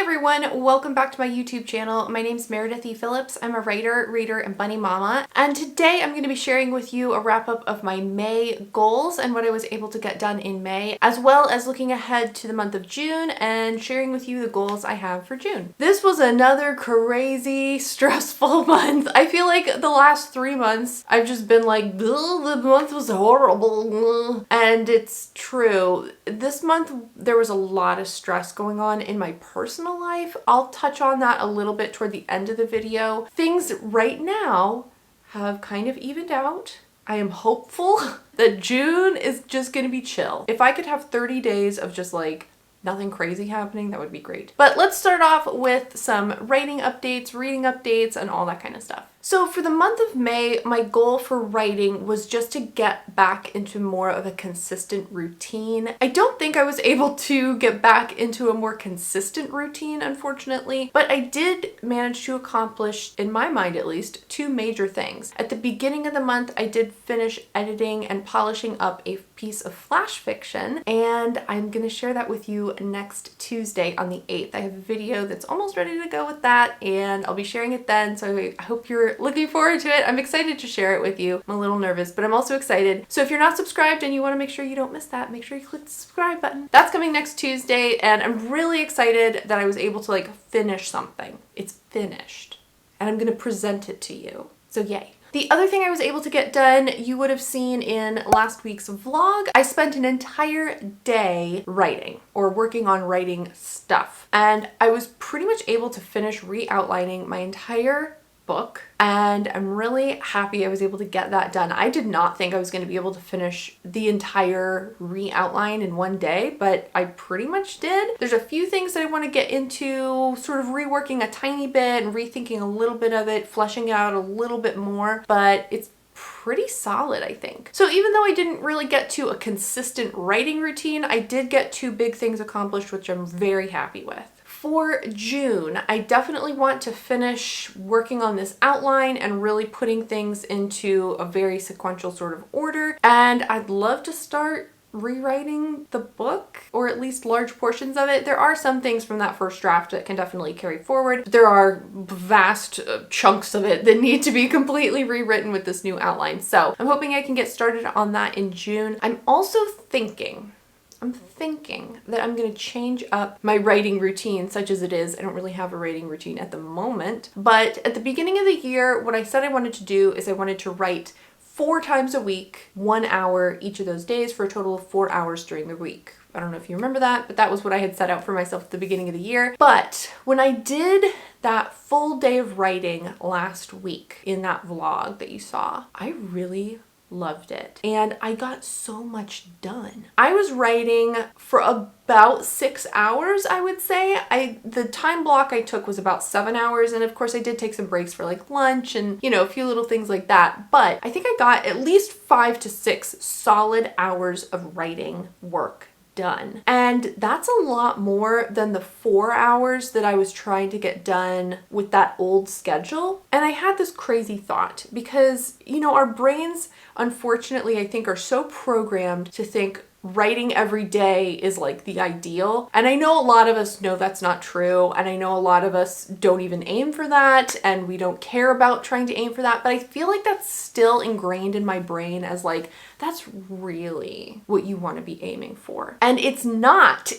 everyone, welcome back to my YouTube channel. My name's Meredith Phillips. I'm a writer, reader, and bunny mama. And today I'm going to be sharing with you a wrap up of my May goals and what I was able to get done in May, as well as looking ahead to the month of June and sharing with you the goals I have for June. This was another crazy, stressful month. I feel like the last 3 months I've just been like, the month was horrible. And it's true. This month there was a lot of stress going on in my personal life. I'll touch on that a little bit toward the end of the video. Things right now have kind of evened out. I am hopeful that June is just gonna be chill. If I could have 30 days of just like nothing crazy happening, that would be great. But let's start off with some writing updates, reading updates, and all that kind of stuff. So for the month of May, my goal for writing was just to get back into more of a consistent routine. I don't think I was able to get back into a more consistent routine, unfortunately, but I did manage to accomplish, in my mind at least, 2 major things. At the beginning of the month, I did finish editing and polishing up a piece of flash fiction, and I'm gonna share that with you next Tuesday on the 8th. I have a video that's almost ready to go with that, and I'll be sharing it then, so I hope you're looking forward to it. I'm excited to share it with you. I'm a little nervous, but I'm also excited. So if you're not subscribed and you want to make sure you don't miss that, make sure you click the subscribe button. That's coming next Tuesday, and I'm really excited that I was able to like finish something. It's finished, and I'm gonna present it to you. So yay. The other thing I was able to get done, you would have seen in last week's vlog, I spent an entire day writing or working on writing stuff. And I was pretty much able to finish re-outlining my entire book, and I'm really happy I was able to get that done. I did not think I was going to be able to finish the entire re-outline in one day, but I pretty much did. There's a few things that I want to get into, sort of reworking a tiny bit and rethinking a little bit of it, fleshing it out a little bit more, but it's pretty solid, I think. So even though I didn't really get to a consistent writing routine, I did get 2 big things accomplished, which I'm very happy with. For June, I definitely want to finish working on this outline and really putting things into a very sequential sort of order. And I'd love to start rewriting the book, or at least large portions of it. There are some things from that first draft that can definitely carry forward. But there are vast chunks of it that need to be completely rewritten with this new outline. So I'm hoping I can get started on that in June. I'm also thinking that I'm going to change up my writing routine, such as it is. I don't really have a writing routine at the moment, but at the beginning of the year, what I said I wanted to do is I wanted to write 4 times a week, 1 hour each of those days, for a total of 4 hours during the week. I don't know if you remember that, but that was what I had set out for myself at the beginning of the year. But when I did that full day of writing last week in that vlog that you saw, I really loved it, and I got so much done. I was writing for about 6 hours, I would say. The time block I took was about 7 hours, and of course I did take some breaks for like lunch and, you know, a few little things like that, but I think I got at least 5 to 6 solid hours of writing work done. And that's a lot more than the 4 hours that I was trying to get done with that old schedule. And I had this crazy thought because, you know, our brains, unfortunately, I think are so programmed to think writing every day is like the ideal. And I know a lot of us know that's not true. And I know a lot of us don't even aim for that, and we don't care about trying to aim for that. But I feel like that's still ingrained in my brain as like, that's really what you want to be aiming for. And it's not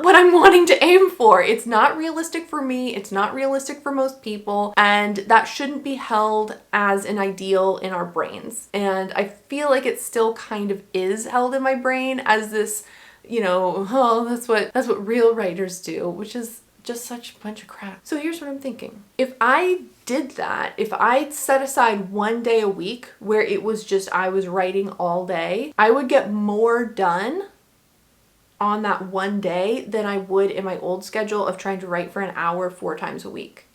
what I'm wanting to aim for. It's not realistic for me. It's not realistic for most people. And that shouldn't be held as an ideal in our brains. And I feel like it still kind of is held in my brain as this, you know, oh, that's what real writers do, which is just such a bunch of crap. So here's what I'm thinking. If I did that, if I set aside 1 day a week where it was just I was writing all day, I would get more done on that 1 day than I would in my old schedule of trying to write for an hour 4 times a week.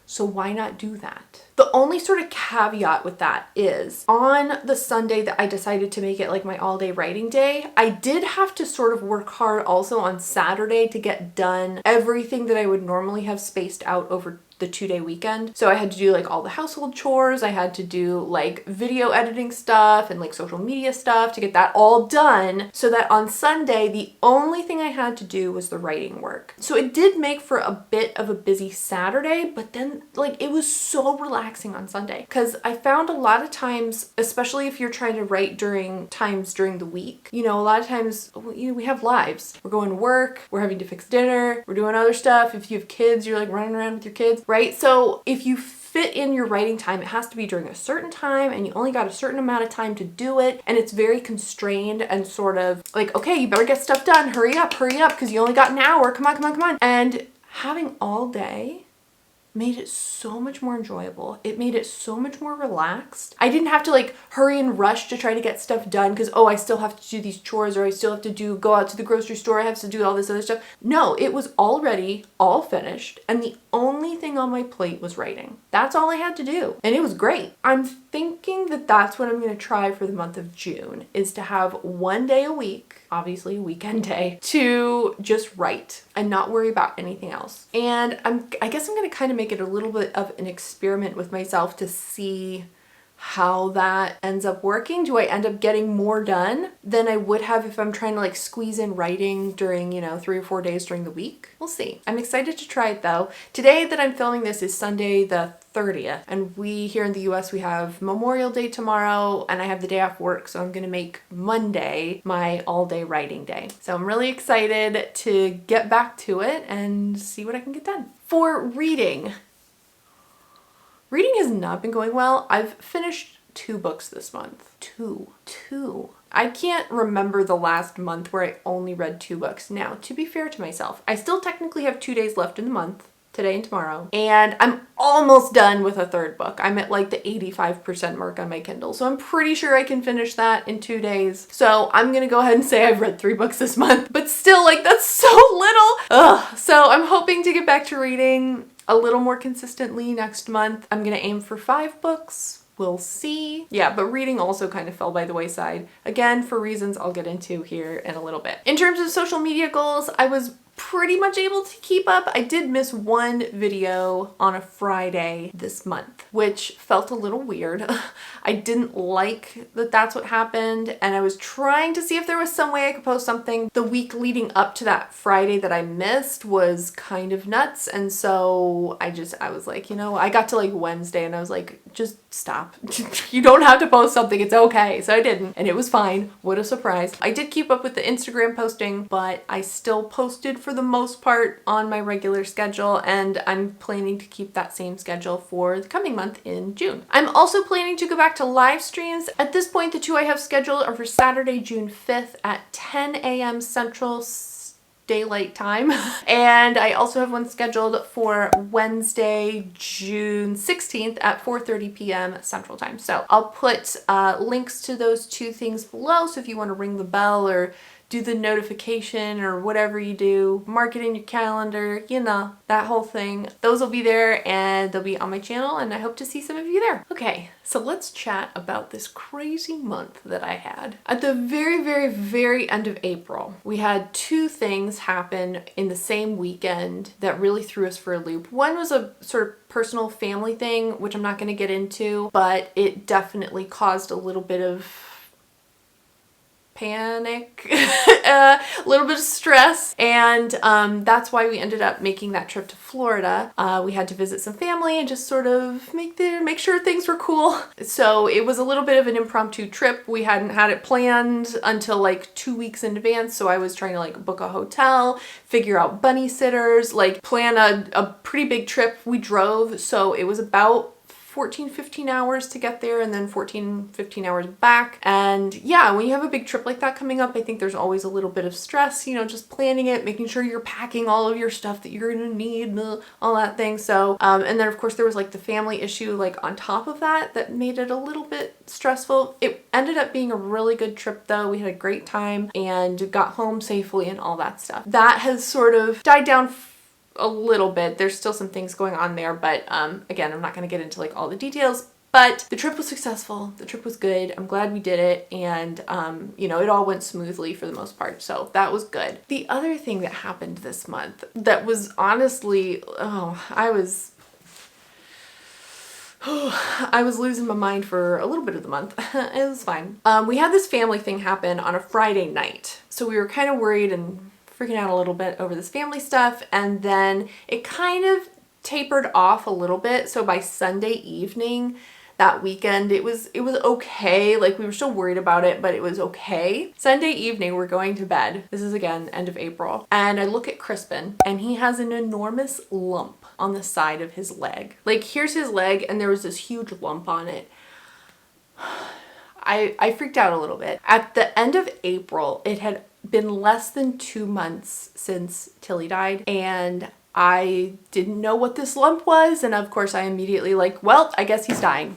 So why not do that? The only sort of caveat with that is on the Sunday that I decided to make it like my all-day writing day, I did have to sort of work hard also on Saturday to get done everything that I would normally have spaced out over the 2-day weekend. So I had to do like all the household chores. I had to do like video editing stuff and like social media stuff to get that all done, so that on Sunday, the only thing I had to do was the writing work. So it did make for a bit of a busy Saturday, but then like it was so relaxing on Sunday, because I found a lot of times, especially if you're trying to write during the week, you know, a lot of times, you know, we have lives. We're going to work, we're having to fix dinner, we're doing other stuff. If you have kids, you're like running around with your kids, right? So if you fit in your writing time, it has to be during a certain time, and you only got a certain amount of time to do it, and it's very constrained and sort of like, okay, you better get stuff done, hurry up, because you only got an hour, come on. And having all day made it so much more enjoyable. It made it so much more relaxed. I didn't have to like hurry and rush to try to get stuff done because, oh, I still have to do these chores, or I still have to go out to the grocery store, I have to do all this other stuff. No, it was already all finished, and the only thing on my plate was writing. That's all I had to do, and it was great. I'm thinking that that's what I'm going to try for the month of June, is to have one day a week, obviously a weekend day, to just write and not worry about anything else. And I guess I'm going to kind of make it a little bit of an experiment with myself to see how that ends up working. Do I end up getting more done than I would have if I'm trying to like squeeze in writing during, you know, 3 or 4 days during the week? We'll see. I'm excited to try it though. Today that I'm filming this is Sunday the 30th, and we here in the US, we have Memorial Day tomorrow, and I have the day off work, so I'm gonna make Monday my all-day writing day. So I'm really excited to get back to it and see what I can get done. For reading has not been going well. I've finished 2 books this month. Two. I can't remember the last month where I only read 2 books. Now, to be fair to myself, I still technically have 2 days left in the month, today and tomorrow, and I'm almost done with a 3rd book. I'm at like the 85% mark on my Kindle, so I'm pretty sure I can finish that in 2 days. So I'm gonna go ahead and say I've read 3 books this month, but still, like, that's so little. Ugh. So I'm hoping to get back to reading a little more consistently next month. I'm gonna aim for 5 books. We'll see. Yeah, but reading also kind of fell by the wayside. Again, for reasons I'll get into here in a little bit. In terms of social media goals, I was pretty much able to keep up. I did miss 1 video on a Friday this month, which felt a little weird. I didn't like that that's what happened, and I was trying to see if there was some way I could post something. The week leading up to that Friday that I missed was kind of nuts, and so I was like, you know, I got to like Wednesday and I was like, just stop. You don't have to post something, it's okay. So I didn't, and it was fine. What a surprise. I did keep up with the Instagram posting, but I still posted for the most part on my regular schedule, and I'm planning to keep that same schedule for the coming month in June. I'm also planning to go back to live streams. At this point, the 2 I have scheduled are for Saturday, June 5th at 10 a.m. Central Daylight Time. And I also have one scheduled for Wednesday, June 16th at 4:30 p.m. Central Time. So I'll put links to those 2 things below. So if you want to ring the bell or do the notification or whatever you do, mark it in your calendar, you know, that whole thing. Those will be there, and they'll be on my channel, and I hope to see some of you there. Okay, so let's chat about this crazy month that I had. At the very, very, very end of April, we had 2 things happen in the same weekend that really threw us for a loop. One was a sort of personal family thing, which I'm not going to get into, but it definitely caused a little bit of panic, a little bit of stress, and that's why we ended up making that trip to Florida. We had to visit some family and just sort of make sure things were cool. So it was a little bit of an impromptu trip. We hadn't had it planned until like 2 weeks in advance, so I was trying to like book a hotel, figure out bunny sitters, like plan a pretty big trip. We drove, so it was about 14-15 hours to get there, and then 14-15 hours back. And yeah, when you have a big trip like that coming up, I think there's always a little bit of stress, you know, just planning it, making sure you're packing all of your stuff that you're gonna need, all that thing. So and then of course there was like the family issue like on top of that made it a little bit stressful. It ended up being a really good trip though. We had a great time and got home safely and all that stuff. That has sort of died down a little bit. There's still some things going on there, but again, I'm not going to get into like all the details, but the trip was successful. The trip was good. I'm glad we did it, and you know, it all went smoothly for the most part, so that was good. The other thing that happened this month that was honestly, I was I was losing my mind for a little bit of the month. It was fine. We had this family thing happen on a Friday night. So we were kind of worried and freaking out a little bit over this family stuff. And then it kind of tapered off a little bit. So by Sunday evening, that weekend, it was okay. Like, we were still worried about it, but it was okay. Sunday evening, we're going to bed. This is again, end of April. And I look at Crispin and he has an enormous lump on the side of his leg. Like, here's his leg and there was this huge lump on it. I freaked out a little bit. At the end of April, it had been less than 2 months since Tilly died, and I didn't know what this lump was. And of course I immediately like, well, I guess he's dying.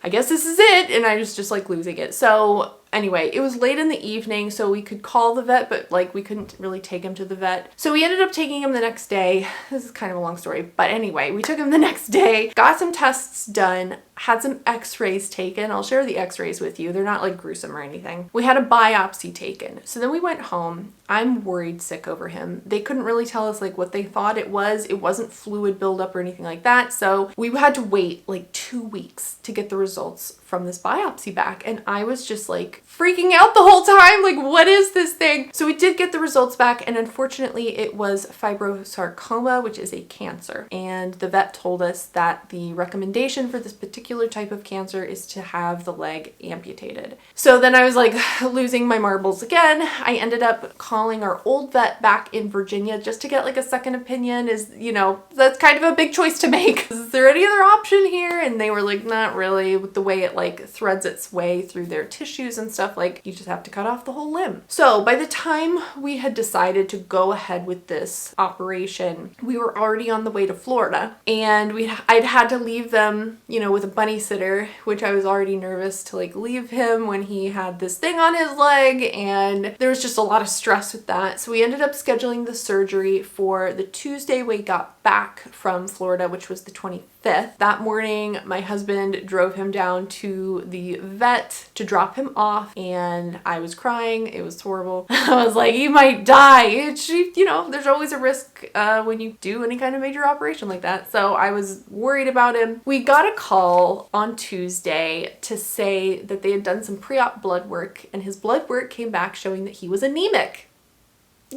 I guess this is it. And I was just like losing it. So anyway, it was late in the evening, so we could call the vet, but like we couldn't really take him to the vet. So we ended up taking him the next day. This is kind of a long story, but anyway, we took him the next day, got some tests done, had some x-rays taken. I'll share the x-rays with you. They're not like gruesome or anything. We had a biopsy taken. So then we went home. I'm worried sick over him. They couldn't really tell us like what they thought it was. It wasn't fluid buildup or anything like that. So we had to wait like 2 weeks to get the results from this biopsy back. And I was just like freaking out the whole time. Like, what is this thing? So we did get the results back, and unfortunately it was fibrosarcoma, which is a cancer. And the vet told us that the recommendation for this particular type of cancer is to have the leg amputated. So then I was like losing my marbles again. I ended up calling our old vet back in Virginia just to get like a second opinion. Is, you know, that's kind of a big choice to make. Is there any other option here? And they were like, not really, with the way it like threads its way through their tissues and stuff. Like, you just have to cut off the whole limb. So by the time we had decided to go ahead with this operation, we were already on the way to Florida, and I'd had to leave them, you know, with a bunny sitter, which I was already nervous to like leave him when he had this thing on his leg, and there was just a lot of stress with that. So we ended up scheduling the surgery for the Tuesday we got back from Florida, which was the 25th. That morning, my husband drove him down to the vet to drop him off, and I was crying. It was horrible. I was like, he might die. You know, there's always a risk when you do any kind of major operation like that. So I was worried about him. We got a call on Tuesday to say that they had done some pre-op blood work, and his blood work came back showing that he was anemic.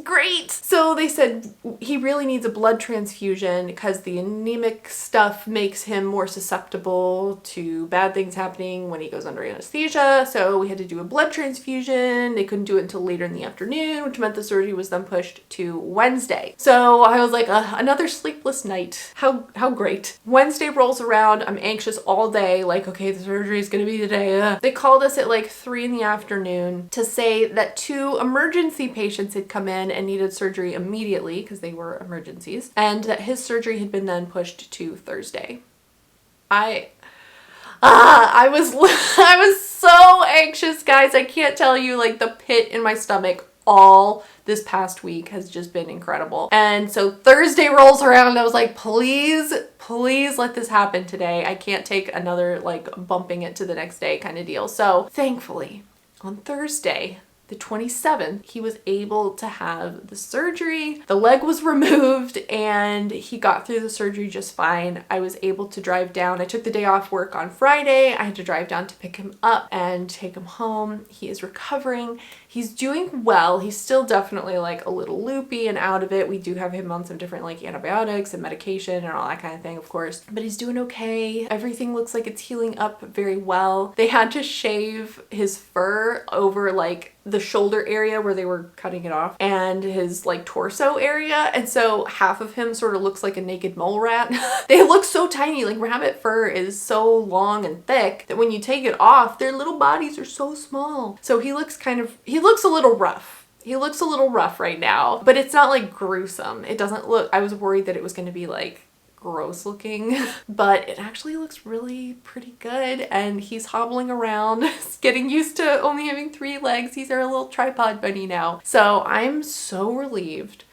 Great! So they said he really needs a blood transfusion because the anemic stuff makes him more susceptible to bad things happening when he goes under anesthesia. So we had to do a blood transfusion. They couldn't do it until later in the afternoon, which meant the surgery was then pushed to Wednesday. So I was like, another sleepless night. How great. Wednesday rolls around. I'm anxious all day. Like, okay, the surgery is going to be today. They called us at like 3 in the afternoon to say that 2 emergency patients had come in and needed surgery immediately because they were emergencies, and that his surgery had been then pushed to Thursday. I was so anxious, guys. I can't tell you, like, the pit in my stomach all this past week has just been incredible. And so Thursday rolls around and I was like, please let this happen today. I can't take another like bumping it to the next day kind of deal. So thankfully on Thursday, the 27th, he was able to have the surgery. The leg was removed and he got through the surgery just fine. I was able to drive down. I took the day off work on Friday. I had to drive down to pick him up and take him home. He is recovering. He's doing well. He's still definitely like a little loopy and out of it. We do have him on some different like antibiotics and medication and all that kind of thing, of course, but he's doing okay. Everything looks like it's healing up very well. They had to shave his fur over like the shoulder area where they were cutting it off and his like torso area, and so half of him sort of looks like a naked mole rat. They look so tiny. Like, rabbit fur is so long and thick that when you take it off, their little bodies are so small. So he looks a little rough. He looks a little rough right now, but it's not like gruesome. It doesn't look, I was worried that it was going to be like gross looking, but it actually looks really pretty good, and he's hobbling around, getting used to only having 3 legs. He's our little tripod bunny now. So I'm so relieved.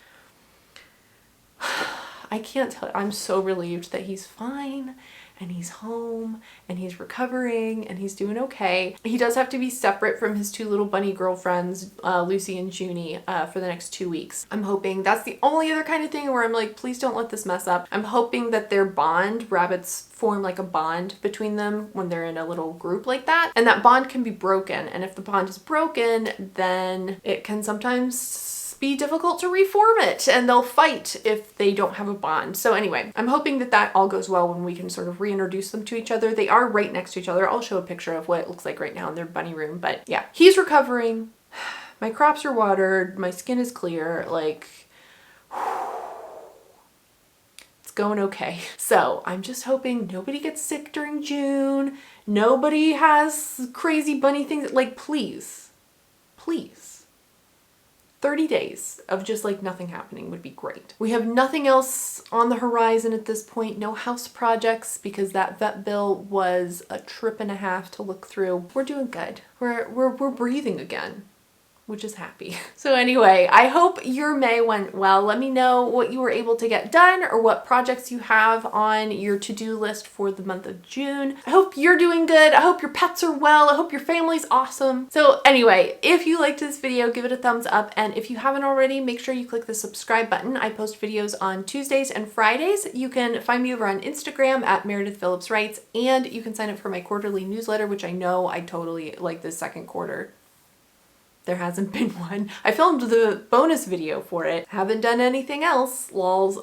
I can't tell you, I'm so relieved that he's fine and he's home and he's recovering and he's doing okay. He does have to be separate from his 2 little bunny girlfriends, Lucy and Junie, for the next 2 weeks. I'm hoping that's the only other kind of thing where I'm like, please don't let this mess up. I'm hoping that their bond, rabbits form like a bond between them when they're in a little group like that, and that bond can be broken. And if the bond is broken, then it can sometimes be difficult to reform it, and they'll fight if they don't have a bond. So anyway, I'm hoping that that all goes well when we can sort of reintroduce them to each other. They are right next to each other. I'll show a picture of what it looks like right now in their bunny room, but yeah, he's recovering. My crops are watered. My skin is clear. Like, it's going okay. So I'm just hoping nobody gets sick during June. Nobody has crazy bunny things. Like, please, please. 30 days of just like nothing happening would be great. We have nothing else on the horizon at this point. No house projects because that vet bill was a trip and a half to look through. We're doing good. We're breathing again, which is happy. So anyway, I hope your May went well. Let me know what you were able to get done or what projects you have on your to-do list for the month of June. I hope you're doing good. I hope your pets are well. I hope your family's awesome. So anyway, if you liked this video, give it a thumbs up. And if you haven't already, make sure you click the subscribe button. I post videos on Tuesdays and Fridays. You can find me over on Instagram at Meredith Phillips Writes, and you can sign up for my quarterly newsletter, which I know I totally like this second quarter. There hasn't been one. I filmed the bonus video for it. Haven't done anything else. Lols.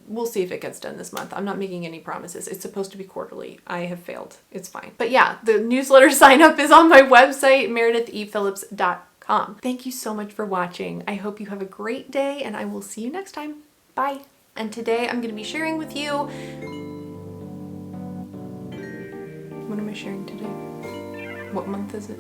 We'll see if it gets done this month. I'm not making any promises. It's supposed to be quarterly. I have failed. It's fine. But yeah, the newsletter sign up is on my website, meredithphillips.com. Thank you so much for watching. I hope you have a great day, and I will see you next time. Bye. And today I'm going to be sharing with you... What am I sharing today? What month is it?